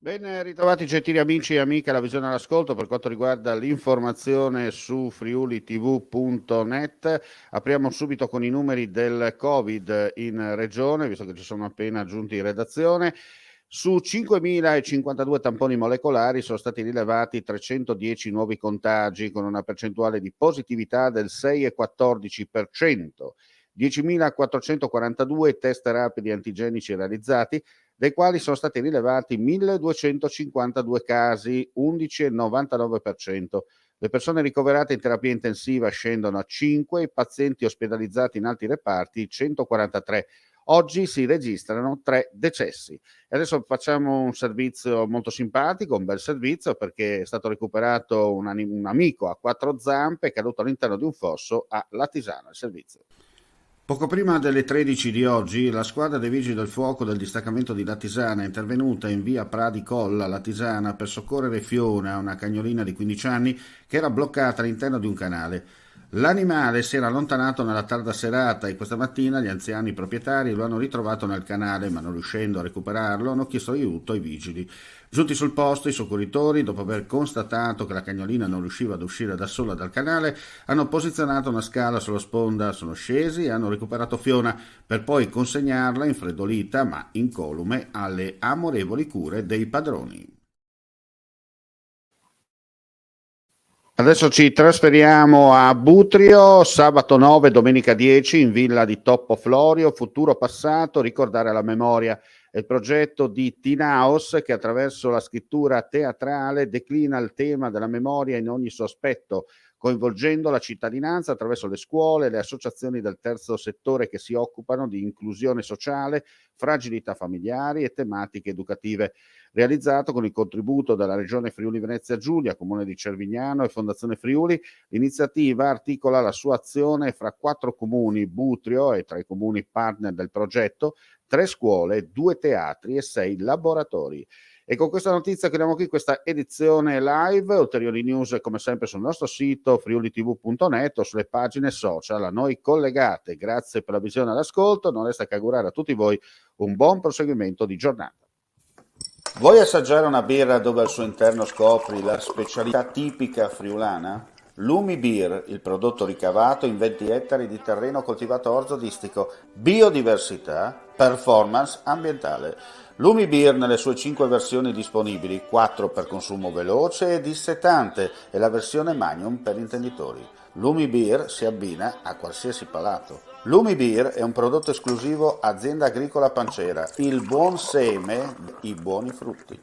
Ben ritrovati gentili amici e amiche alla visione all'ascolto per quanto riguarda l'informazione su friulitv.net. Apriamo subito con i numeri del Covid in regione, visto che ci sono appena giunti in redazione. Su 5.052 tamponi molecolari sono stati rilevati 310 nuovi contagi con una percentuale di positività del 6,14%. 10.442 test rapidi antigenici realizzati, dai quali sono stati rilevati 1.252 casi, 11,99%. Le persone ricoverate in terapia intensiva scendono a 5, i pazienti ospedalizzati in altri reparti 143. Oggi si registrano 3 decessi. E adesso facciamo un servizio molto simpatico, un bel servizio, perché è stato recuperato un amico a 4 zampe caduto all'interno di un fosso a Latisana. Il servizio. Poco prima delle 13 di oggi, la squadra dei Vigili del Fuoco del distaccamento di Latisana è intervenuta in via Pradi Colla, Latisana, per soccorrere Fiona, una cagnolina di 15 anni, che era bloccata all'interno di un canale. L'animale si era allontanato nella tarda serata e questa mattina gli anziani proprietari lo hanno ritrovato nel canale, ma non riuscendo a recuperarlo, hanno chiesto aiuto ai vigili. Giunti sul posto, i soccorritori, dopo aver constatato che la cagnolina non riusciva ad uscire da sola dal canale, hanno posizionato una scala sulla sponda, sono scesi e hanno recuperato Fiona per poi consegnarla infreddolita ma incolume alle amorevoli cure dei padroni. Adesso ci trasferiamo a Butrio, sabato 9, domenica 10, in villa di Toppo Florio, futuro passato, ricordare la memoria. È il progetto di Tinaos che attraverso la scrittura teatrale declina il tema della memoria in ogni suo aspetto, coinvolgendo la cittadinanza attraverso le scuole, le associazioni del terzo settore che si occupano di inclusione sociale, fragilità familiari e tematiche educative. Realizzato con il contributo della Regione Friuli Venezia Giulia, Comune di Cervignano e Fondazione Friuli, l'iniziativa articola la sua azione fra 4 comuni, Butrio e tra i comuni partner del progetto, 3 scuole, 2 teatri e 6 laboratori. E con questa notizia chiudiamo qui questa edizione live. Ulteriori news come sempre sul nostro sito friulitv.net o sulle pagine social a noi collegate. Grazie per la visione e l'ascolto. Non resta che augurare a tutti voi un buon proseguimento di giornata. Vuoi assaggiare una birra dove al suo interno scopri la specialità tipica friulana? Lumi Beer, il prodotto ricavato in 20 ettari di terreno coltivato orzodistico, biodiversità, performance ambientale. Lumi Beer nelle sue 5 versioni disponibili, 4 per consumo veloce e dissetante e la versione Magnum per intenditori. Lumi Beer si abbina a qualsiasi palato. Lumi Beer è un prodotto esclusivo Azienda Agricola Pancera, il buon seme, i buoni frutti.